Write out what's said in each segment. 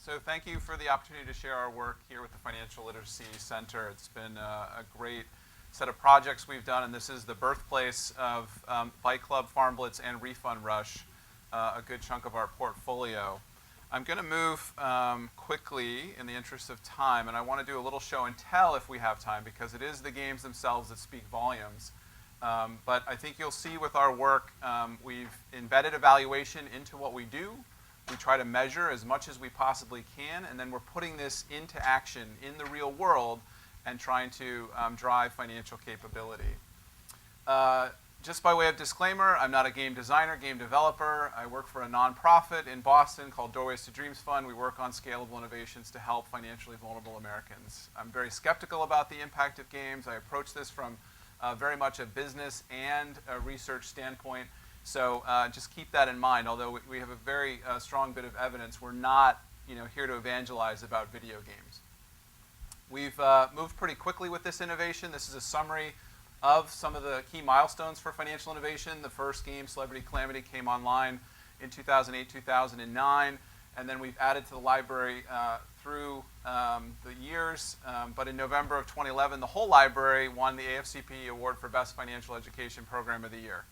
So thank you for the opportunity to share our work here with the Financial Literacy Center. It's been a great set of projects we've done, and this is the birthplace of Bike Club, Farm Blitz, and Refund Rush, a good chunk of our portfolio. I'm going to move quickly in the interest of time, and I want to do a little show and tell if we have time, because it is the games themselves that speak volumes. But I think you'll see with our work, we've embedded evaluation into what we do. We try to measure as much as we possibly can, and then we're putting this into action in the real world and trying to drive financial capability. Just by way of disclaimer, I'm not a game designer, game developer. I work for a nonprofit in Boston called Doorways to Dreams Fund. We work on scalable innovations to help financially vulnerable Americans. I'm very skeptical about the impact of games. I approach this from very much a business and a research standpoint. So just keep that in mind. Although we have a very strong bit of evidence, we're not here to evangelize about video games. We've moved pretty quickly with this innovation. This is a summary of some of the key milestones for financial innovation. The first game, Celebrity Calamity, came online in 2008, 2009. And then we've added to the library through the years. But in November of 2011, the whole library won the AFCP Award for Best Financial Education Program of the Year,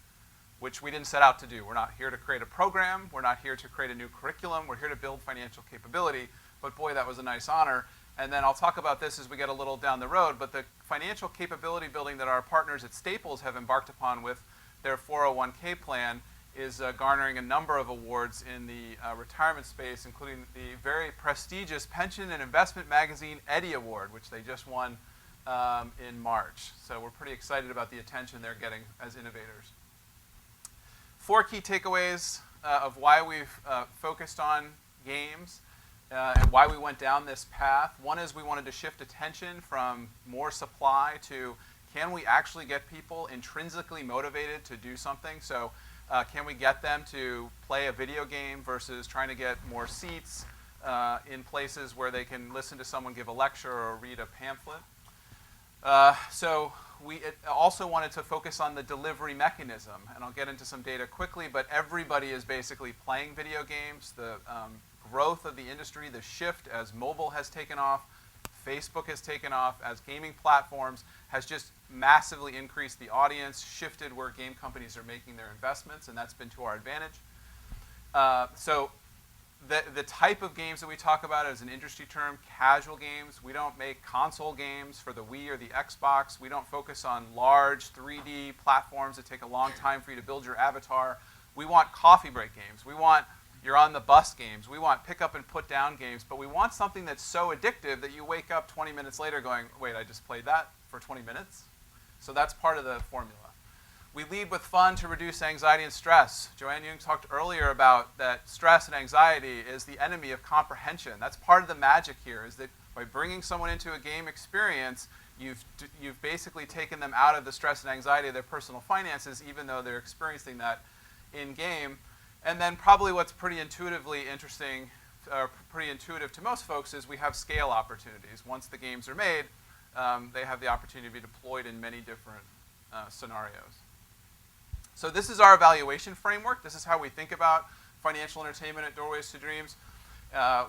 which we didn't set out to do. We're not here to create a program. We're not here to create a new curriculum. We're here to build financial capability. But boy, that was a nice honor. And then I'll talk about this as we get a little down the road. But the financial capability building that our partners at Staples have embarked upon with their 401k plan is garnering a number of awards in the retirement space, including the very prestigious Pension and Investment Magazine Eddy Award, which they just won in March. So we're pretty excited about the attention they're getting as innovators. 4 key takeaways of why we've focused on games and why we went down this path. One is we wanted to shift attention from more supply to can we actually get people intrinsically motivated to do something? So can we get them to play a video game versus trying to get more seats in places where they can listen to someone give a lecture or read a pamphlet? So we also wanted to focus on the delivery mechanism, and I'll get into some data quickly, but everybody is basically playing video games. The growth of the industry, the shift as mobile has taken off, Facebook has taken off, as gaming platforms has just massively increased the audience, shifted where game companies are making their investments, and that's been to our advantage. So the type of games that we talk about as an industry term, casual games. We don't make console games for the Wii or the Xbox. We don't focus on large 3D platforms that take a long time for you to build your avatar. We want coffee break games. We want you're on the bus games. We want pick up and put down games, but we want something that's so addictive that you wake up 20 minutes later going, wait, I just played that for 20 minutes? So that's part of the formula. We lead with fun to reduce anxiety and stress. Joanne Jung talked earlier about that stress and anxiety is the enemy of comprehension. That's part of the magic here, is that by bringing someone into a game experience, you've basically taken them out of the stress and anxiety of their personal finances, even though they're experiencing that in-game. And then probably what's pretty intuitively interesting, pretty intuitive to most folks, is we have scale opportunities. Once the games are made, they have the opportunity to be deployed in many different scenarios. So this is our evaluation framework. This is how we think about financial entertainment at Doorways to Dreams.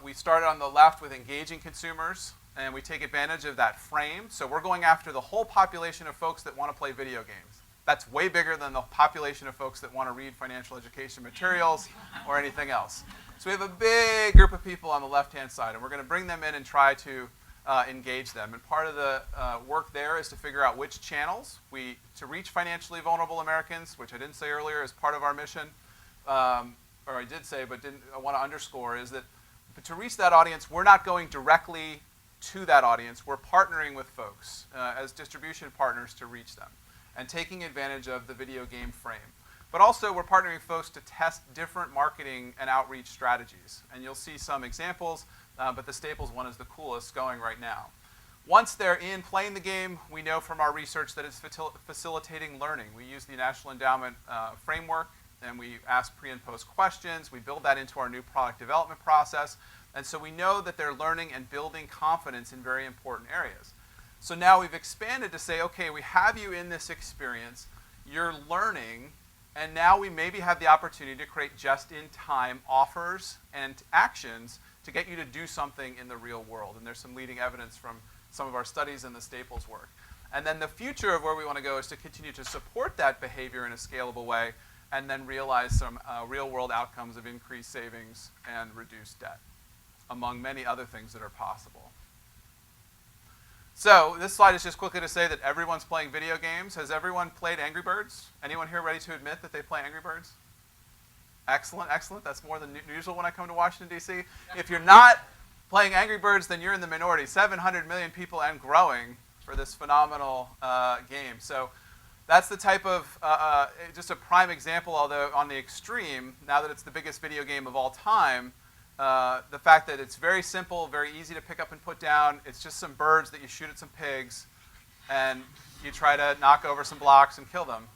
We started on the left with engaging consumers, and we take advantage of that frame. So we're going after the whole population of folks that want to play video games. That's way bigger than the population of folks that want to read financial education materials or anything else. So we have a big group of people on the left-hand side, and we're going to bring them in and try to engage them. And part of the work there is to figure out which channels to reach financially vulnerable Americans, which I didn't say earlier is part of our mission, or I did say but I want to underscore, is that to reach that audience, we're not going directly to that audience. We're partnering with folks as distribution partners to reach them and taking advantage of the video game frame. But also, we're partnering with folks to test different marketing and outreach strategies. And you'll see some examples, but the Staples one is the coolest going right now. Once they're in playing the game, we know from our research that it's facilitating learning. We use the National Endowment framework, and we ask pre and post questions. We build that into our new product development process. And so we know that they're learning and building confidence in very important areas. So now we've expanded to say, okay, we have you in this experience, you're learning, and now we maybe have the opportunity to create just-in-time offers and actions to get you to do something in the real world. And there's some leading evidence from some of our studies and the Staples work. And then the future of where we want to go is to continue to support that behavior in a scalable way and then realize some real-world outcomes of increased savings and reduced debt, among many other things that are possible. So this slide is just quickly to say that everyone's playing video games. Has everyone played Angry Birds? Anyone here ready to admit that they play Angry Birds? Excellent, excellent. That's more than usual when I come to Washington, D.C. If you're not playing Angry Birds, then you're in the minority. 700 million people and growing for this phenomenal game. So that's the type of, just a prime example, although on the extreme, now that it's the biggest video game of all time, the fact that it's very simple, very easy to pick up and put down. It's just some birds that you shoot at some pigs, and you try to knock over some blocks and kill them.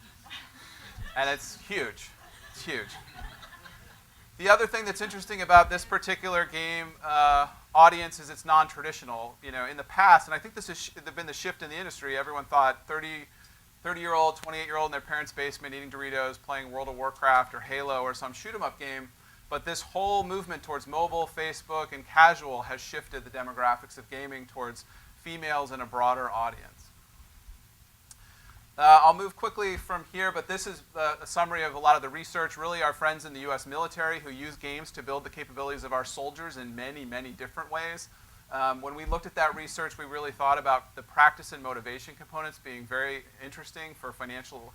And it's huge. It's huge. The other thing that's interesting about this particular game audience is it's non-traditional. You know, in the past, and I think this has been the shift in the industry, everyone thought 30-year-old, 28-year-old in their parents' basement eating Doritos, playing World of Warcraft or Halo or some shoot-'em-up game. But this whole movement towards mobile, Facebook, and casual has shifted the demographics of gaming towards females and a broader audience. I'll move quickly from here, but this is a summary of a lot of the research. Really, our friends in the US military who use games to build the capabilities of our soldiers in many, many different ways. When we looked at that research, we really thought about the practice and motivation components being very interesting for financial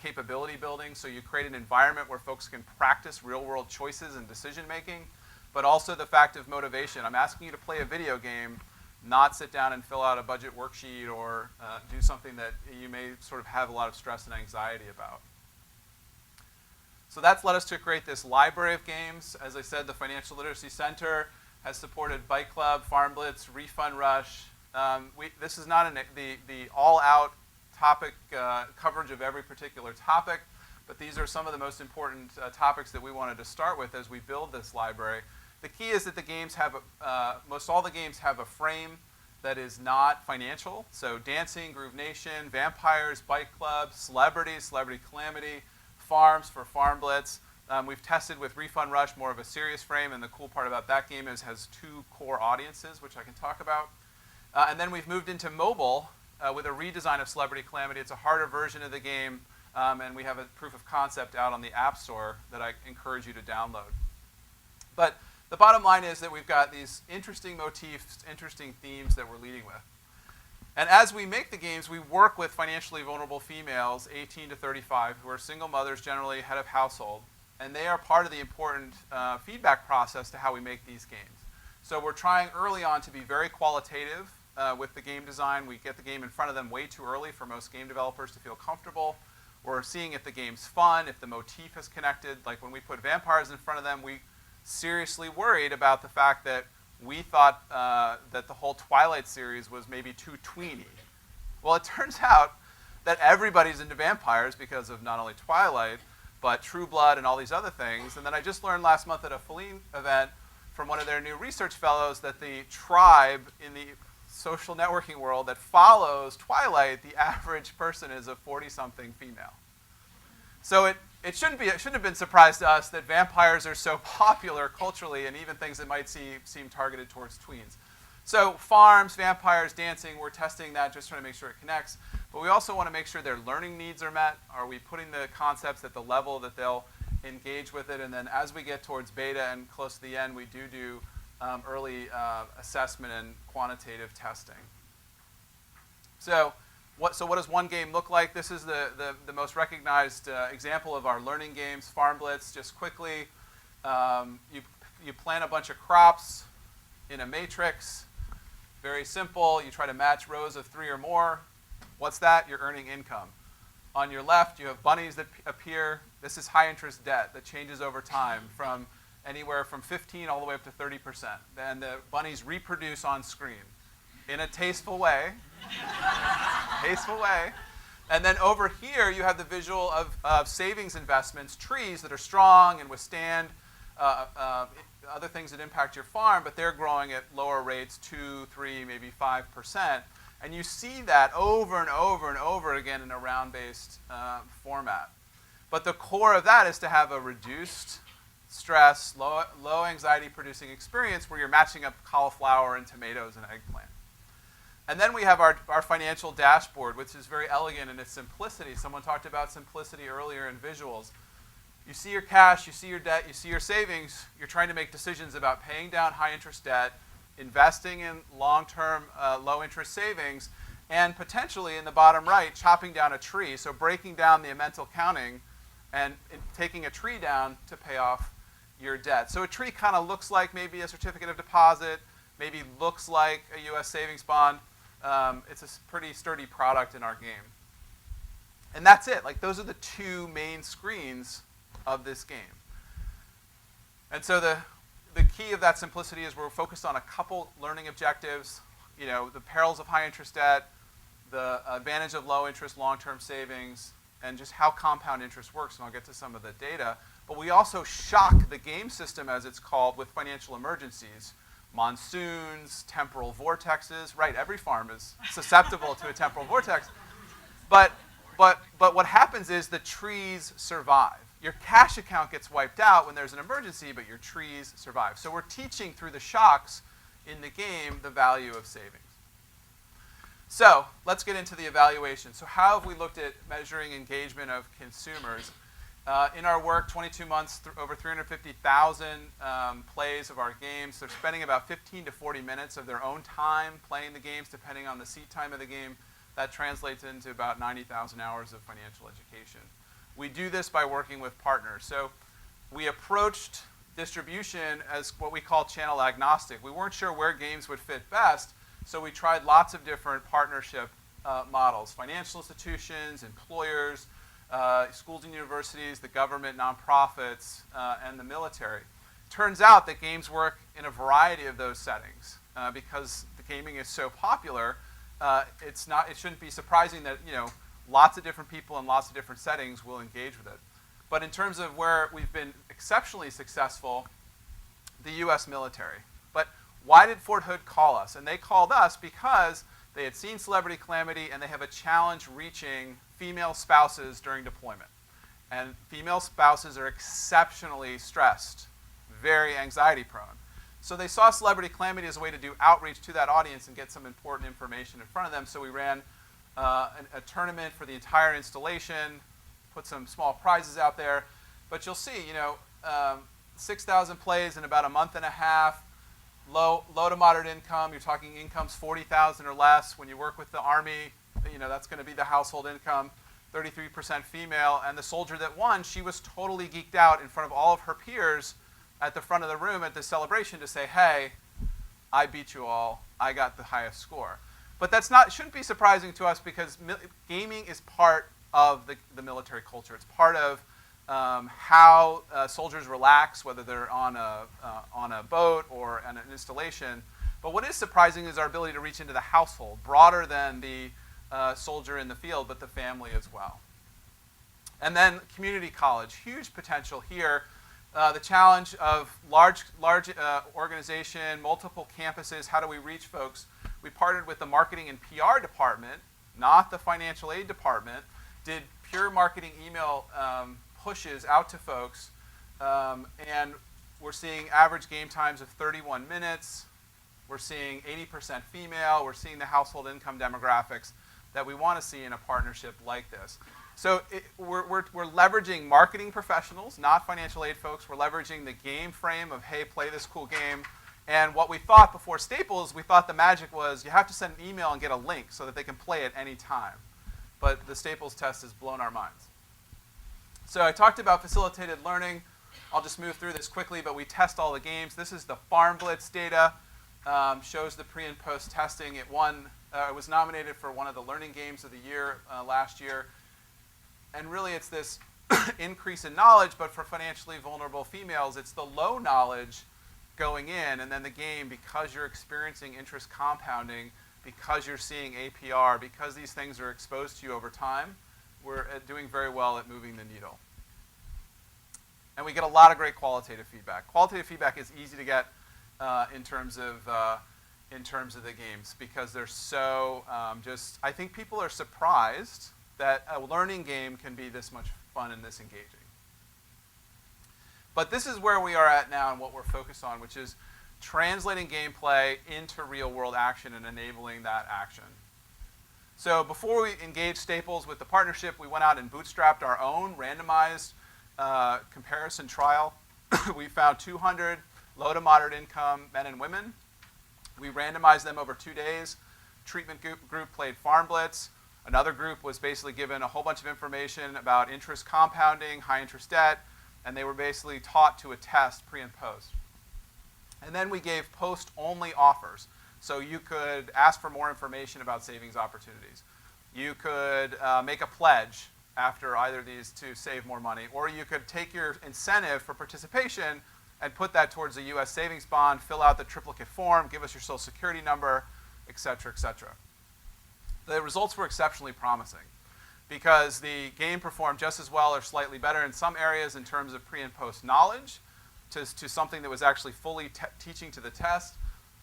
capability building. So you create an environment where folks can practice real-world choices and decision-making, but also the fact of motivation. I'm asking you to play a video game, not sit down and fill out a budget worksheet or do something that you may sort of have a lot of stress and anxiety about. So that's led us to create this library of games. As I said, the Financial Literacy Center has supported Bike Club, Farm Blitz, Refund Rush. This is not the all-out topic coverage of every particular topic, but these are some of the most important topics that we wanted to start with as we build this library. The key is that the games have, most all the games have a frame that is not financial. So Dancing, Groove Nation, Vampires, Bike Club, Celebrities, Celebrity Calamity, Farms for Farm Blitz. We've tested with Refund Rush more of a serious frame, and the cool part about that game is it has two core audiences, which I can talk about. And then we've moved into mobile with a redesign of Celebrity Calamity. It's a harder version of the game, and we have a proof of concept out on the App Store that I encourage you to download. But the bottom line is that we've got these interesting motifs, interesting themes that we're leading with. And as we make the games, we work with financially vulnerable females, 18 to 35, who are single mothers, generally head of household. And they are part of the important feedback process to how we make these games. So we're trying early on to be very qualitative with the game design. We get the game in front of them way too early for most game developers to feel comfortable. We're seeing if the game's fun, if the motif is connected. Like when we put Vampires in front of them, we seriously worried about the fact that we thought that the whole Twilight series was maybe too tweeny. Well, it turns out that everybody's into vampires because of not only Twilight, but True Blood and all these other things. And then I just learned last month at a Feline event from one of their new research fellows that the tribe in the social networking world that follows Twilight, the average person is a 40-something female. So it shouldn't have been a surprise to us that vampires are so popular culturally and even things that might seem targeted towards tweens. So farms, vampires, dancing, we're testing that, just trying to make sure it connects. But we also want to make sure their learning needs are met. Are we putting the concepts at the level that they'll engage with it? And then as we get towards beta and close to the end, we do early assessment and quantitative testing. So what does one game look like? This is the most recognized example of our learning games, Farm Blitz. Just quickly, you plant a bunch of crops in a matrix. Very simple. You try to match rows of 3 or more. What's that? You're earning income. On your left, you have bunnies that appear. This is high interest debt that changes over time from anywhere from 15 all the way up to 30%. And the bunnies reproduce on screen in a tasteful way. Tasteful way. And then over here, you have the visual of savings investments, trees that are strong and withstand other things that impact your farm, but they're growing at lower rates, 2, 3, maybe 5%. And you see that over and over and over again in a round-based format. But the core of that is to have a reduced stress, low anxiety producing experience where you're matching up cauliflower and tomatoes and eggplant. And then we have our financial dashboard, which is very elegant in its simplicity. Someone talked about simplicity earlier in visuals. You see your cash, you see your debt, you see your savings. You're trying to make decisions about paying down high interest debt, investing in long-term low interest savings, and potentially in the bottom right, chopping down a tree. So breaking down the mental counting and taking a tree down to pay off your debt. So a tree kind of looks like maybe a certificate of deposit, maybe looks like a U.S. savings bond. It's a pretty sturdy product in our game. And that's it. Like, those are the two main screens of this game. And so the key of that simplicity is we're focused on a couple learning objectives, you know, the perils of high interest debt, the advantage of low interest long-term savings, and just how compound interest works, and I'll get to some of the data. But we also shock the game system, as it's called, with financial emergencies. Monsoons, temporal vortexes, right, every farm is susceptible to a temporal vortex. But what happens is the trees survive. Your cash account gets wiped out when there's an emergency, but your trees survive. So we're teaching through the shocks in the game the value of savings. So let's get into the evaluation. So how have we looked at measuring engagement of consumers? In our work, 22 months, over 350,000 plays of our games. They're spending about 15 to 40 minutes of their own time playing the games, depending on the seat time of the game. That translates into about 90,000 hours of financial education. We do this by working with partners. So we approached distribution as what we call channel agnostic. We weren't sure where games would fit best, so we tried lots of different partnership models: financial institutions, employers, schools and universities, the government, nonprofits, and the military. Turns out that games work in a variety of those settings. Because the gaming is so popular, it shouldn't be surprising that, you know, lots of different people in lots of different settings will engage with it. But in terms of where we've been exceptionally successful, the US military. But why did Fort Hood call us? And they called us because they had seen Celebrity Calamity and they have a challenge reaching female spouses during deployment. And female spouses are exceptionally stressed, very anxiety prone. So they saw Celebrity Calamity as a way to do outreach to that audience and get some important information in front of them. So we ran a tournament for the entire installation, put some small prizes out there. But you'll see, you know, 6,000 plays in about a month and a half, low to moderate income. You're talking incomes 40,000 or less. When you work with the Army, you know, that's going to be the household income. 33% female. And the soldier that won, she was totally geeked out in front of all of her peers at the front of the room at the celebration to say, hey, I beat you all. I got the highest score. But that's not, shouldn't be surprising to us because gaming is part of the military culture. It's part of how soldiers relax, whether they're on a boat or on an installation. But what is surprising is our ability to reach into the household, broader than the soldier in the field, but the family as well. And then community college, huge potential here. The challenge of large organization, multiple campuses, how do we reach folks? We partnered with the marketing and PR department, not the financial aid department, did pure marketing email pushes out to folks, and we're seeing average game times of 31 minutes. We're seeing 80% female. We're seeing the household income demographics that we want to see in a partnership like this. So we're leveraging marketing professionals, not financial aid folks. We're leveraging the game frame of, hey, play this cool game. And what we thought before Staples, we thought the magic was you have to send an email and get a link so that they can play at any time. But the Staples test has blown our minds. So I talked about facilitated learning. I'll just move through this quickly, but we test all the games. This is the Farm Blitz data. Shows the pre and post testing. It was nominated for one of the learning games of the year last year. And really it's this increase in knowledge, but for financially vulnerable females, it's the low knowledge going in, and then the game, because you're experiencing interest compounding, because you're seeing APR, because these things are exposed to you over time, we're doing very well at moving the needle. And we get a lot of great qualitative feedback. Qualitative feedback is easy to get in terms of the games because they're so I think people are surprised that a learning game can be this much fun and this engaging. But this is where we are at now and what we're focused on, which is translating gameplay into real-world action and enabling that action. So before we engaged Staples with the partnership, we went out and bootstrapped our own randomized comparison trial. We found 200 low to moderate income men and women. We randomized them over 2 days. Treatment group played Farm Blitz. Another group was basically given a whole bunch of information about interest compounding, high interest debt, and they were basically taught to attest pre and post. And then we gave post-only offers. So you could ask for more information about savings opportunities. You could make a pledge after either of these to save more money, or you could take your incentive for participation and put that towards a U.S. savings bond, fill out the triplicate form, give us your social security number, et cetera, et cetera. The results were exceptionally promising because the game performed just as well or slightly better in some areas in terms of pre and post knowledge to something that was actually fully teaching to the test,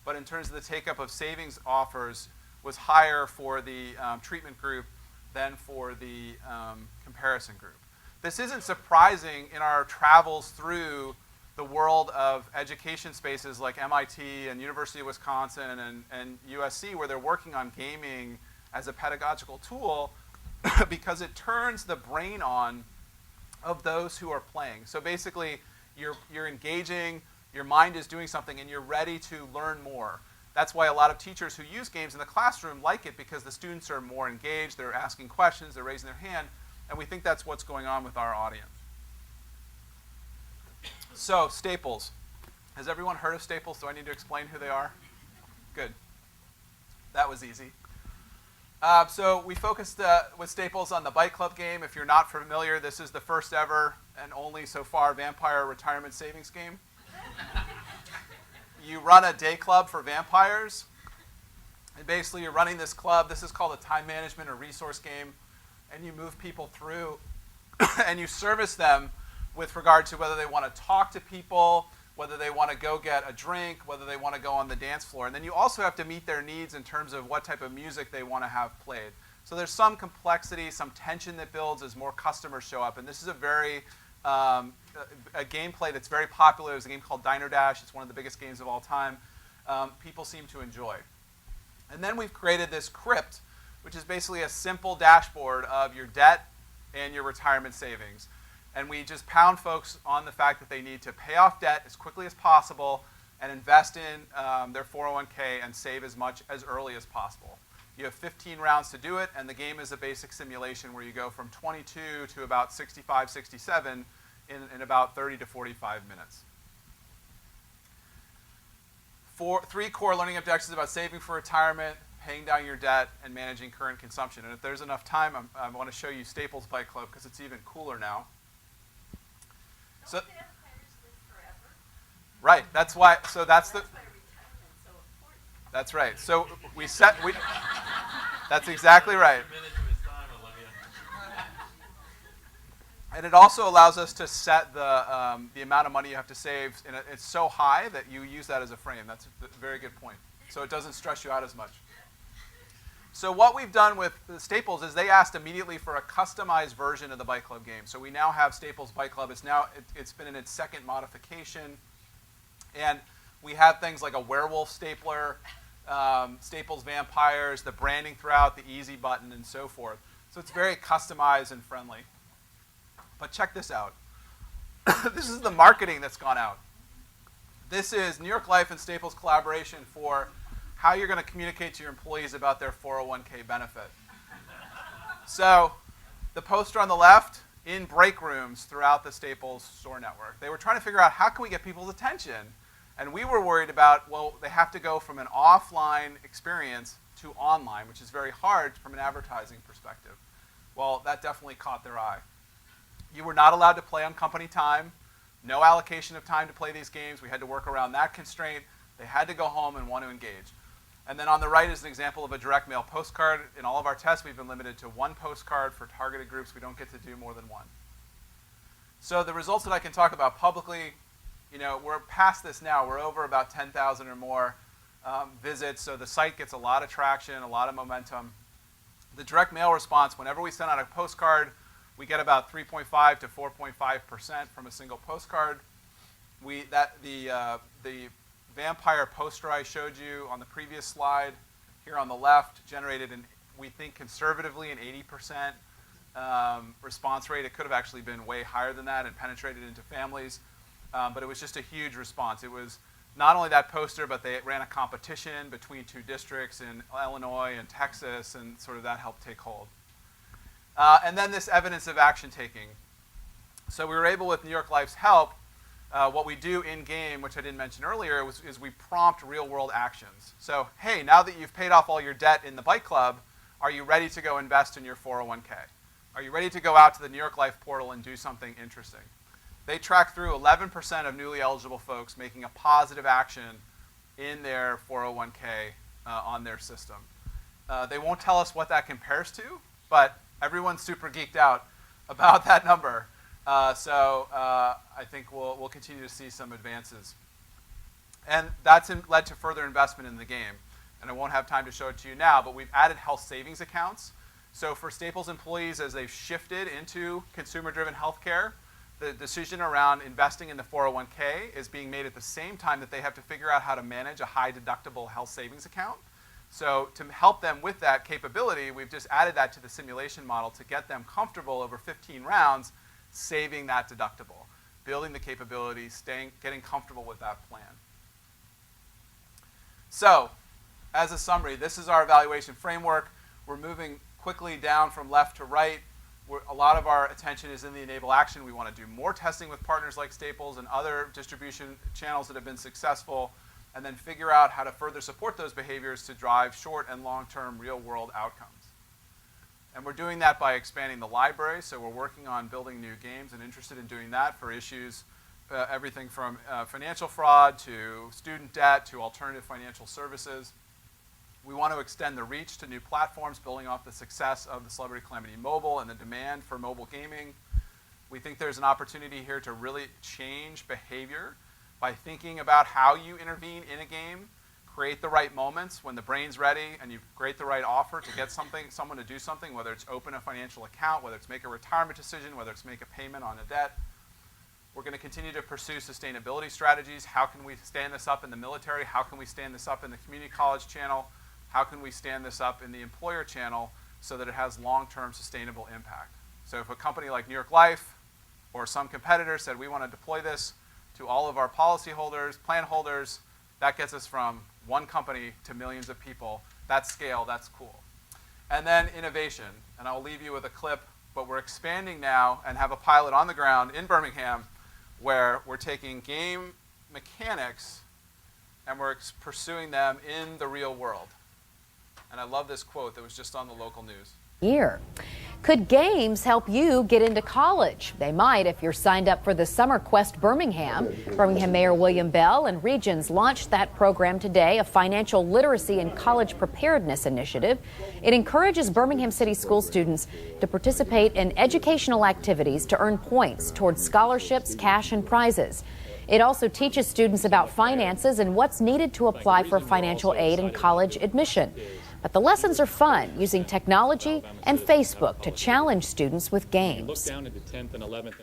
but in terms of the take-up of savings offers was higher for the treatment group than for the comparison group. This isn't surprising in our travels through the world of education spaces like MIT and University of Wisconsin and USC, where they're working on gaming as a pedagogical tool because it turns the brain on of those who are playing. So basically, you're engaging, your mind is doing something, and you're ready to learn more. That's why a lot of teachers who use games in the classroom like it, because the students are more engaged, they're asking questions, they're raising their hand, and we think that's what's going on with our audience. So, Staples. Has everyone heard of Staples? Do I need to explain who they are? Good. That was easy. So we focused with Staples on the Bike Club game. If you're not familiar, this is the first ever and only so far vampire retirement savings game. You run a day club for vampires. And basically, you're running this club. This is called a time management or resource game. And you move people through and you service them with regard to whether they want to talk to people, whether they want to go get a drink, whether they want to go on the dance floor. And then you also have to meet their needs in terms of what type of music they want to have played. So there's some complexity, some tension that builds as more customers show up. And this is a very, a gameplay that's very popular. There's a game called Diner Dash. It's one of the biggest games of all time. People seem to enjoy. And then we've created this crypt, which is basically a simple dashboard of your debt and your retirement savings. And we just pound folks on the fact that they need to pay off debt as quickly as possible and invest in their 401k and save as much as early as possible. You have 15 rounds to do it, and the game is a basic simulation where you go from 22 to about 65, 67 in about 30 to 45 minutes. Three core learning objectives about saving for retirement, paying down your debt, and managing current consumption. And if there's enough time, I want to show you Staples Bike Club because it's even cooler now. So, right, that's why, so that's the, that's right. So that's exactly right. And it also allows us to set the amount of money you have to save. And it's so high that you use that as a frame. That's a very good point. So it doesn't stress you out as much. So what we've done with Staples is they asked immediately for a customized version of the Bike Club game. So we now have Staples Bike Club. It's been in its second modification. And we have things like a werewolf stapler, Staples Vampires, the branding throughout, the easy button, and so forth. So it's very customized and friendly. But check this out. This is the marketing that's gone out. This is New York Life and Staples collaboration for how you're going to communicate to your employees about their 401k benefit. So the poster on the left, in break rooms throughout the Staples store network. They were trying to figure out how can we get people's attention. And we were worried about, well, they have to go from an offline experience to online, which is very hard from an advertising perspective. Well, that definitely caught their eye. You were not allowed to play on company time. No allocation of time to play these games. We had to work around that constraint. They had to go home and want to engage. And then on the right is an example of a direct mail postcard. In all of our tests, we've been limited to one postcard for targeted groups. We don't get to do more than one. So the results that I can talk about publicly, you know, we're past this now. We're over about 10,000 or more visits. So the site gets a lot of traction, a lot of momentum. The direct mail response, whenever we send out a postcard, we get about 3.5 to 4.5% from a single postcard. The vampire poster I showed you on the previous slide here on the left generated, we think conservatively, an 80% response rate. It could have actually been way higher than that and penetrated into families, but it was just a huge response. It was not only that poster, but they ran a competition between two districts in Illinois and Texas, and sort of that helped take hold. And then this evidence of action taking. So we were able, with New York Life's help, what we do in-game, which I didn't mention earlier, is we prompt real-world actions. So, hey, now that you've paid off all your debt in the bike club, are you ready to go invest in your 401k? Are you ready to go out to the New York Life portal and do something interesting? They track through 11% of newly eligible folks making a positive action in their 401k on their system. They won't tell us what that compares to, but everyone's super geeked out about that number. So I think we'll continue to see some advances. And that's led to further investment in the game. And I won't have time to show it to you now, but we've added health savings accounts. So for Staples employees, as they've shifted into consumer-driven healthcare, the decision around investing in the 401k is being made at the same time that they have to figure out how to manage a high-deductible health savings account. So to help them with that capability, we've just added that to the simulation model to get them comfortable over 15 rounds saving that deductible, building the capability, getting comfortable with that plan. So, as a summary, this is our evaluation framework. We're moving quickly down from left to right. A lot of our attention is in the enable action. We want to do more testing with partners like Staples and other distribution channels that have been successful, and then figure out how to further support those behaviors to drive short and long-term real-world outcomes. And we're doing that by expanding the library, so we're working on building new games and interested in doing that for issues, everything from financial fraud to student debt to alternative financial services. We want to extend the reach to new platforms, building off the success of the Celebrity Calamity Mobile and the demand for mobile gaming. We think there's an opportunity here to really change behavior by thinking about how you intervene in a game, create the right moments when the brain's ready and you create the right offer to get someone to do something, whether it's open a financial account, whether it's make a retirement decision, whether it's make a payment on a debt. We're going to continue to pursue sustainability strategies. How can we stand this up in the military? How can we stand this up in the community college channel? How can we stand this up in the employer channel so that it has long-term sustainable impact? So if a company like New York Life or some competitor said we want to deploy this to all of our policyholders, plan holders, that gets us from one company to millions of people. That's scale, that's cool. And then innovation, and I'll leave you with a clip, but we're expanding now and have a pilot on the ground in Birmingham where we're taking game mechanics and we're pursuing them in the real world. And I love this quote that was just on the local news. Year. Could games help you get into college? They might if you're signed up for the Summer Quest Birmingham. Birmingham Mayor William Bell and Regions launched that program today, a financial literacy and college preparedness initiative. It encourages Birmingham City school students to participate in educational activities to earn points towards scholarships, cash, and prizes. It also teaches students about finances and what's needed to apply for financial aid and college admission. But the lessons are fun, using technology and Facebook to challenge students with games.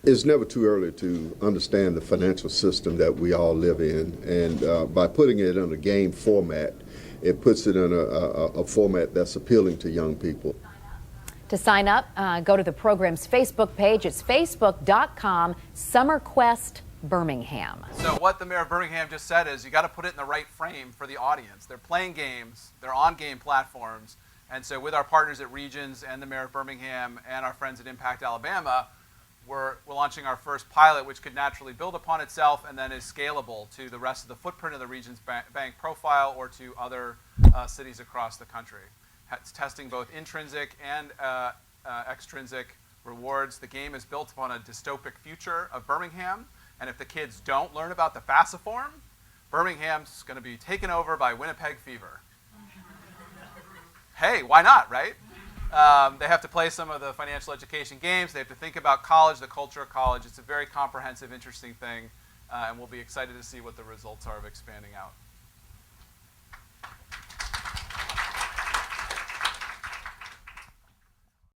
It's never too early to understand the financial system that we all live in, and by putting it in a game format, it puts it in a format that's appealing to young people. To sign up, go to the program's Facebook page. It's facebook.com/SummerQuest Birmingham. So what the mayor of Birmingham just said is you got to put it in the right frame for the audience. They're playing games, they're on game platforms, and so with our partners at Regions and the mayor of Birmingham and our friends at Impact Alabama, we're launching our first pilot, which could naturally build upon itself and then is scalable to the rest of the footprint of the Regions bank profile or to other cities across the country. It's testing both intrinsic and extrinsic rewards. The game is built upon a dystopic future of Birmingham. And if the kids don't learn about the falciform, Birmingham's going to be taken over by Winnipeg fever. Hey, why not, right? They have to play some of the financial education games. They have to think about college, the culture of college. It's a very comprehensive, interesting thing, and we'll be excited to see what the results are of expanding out.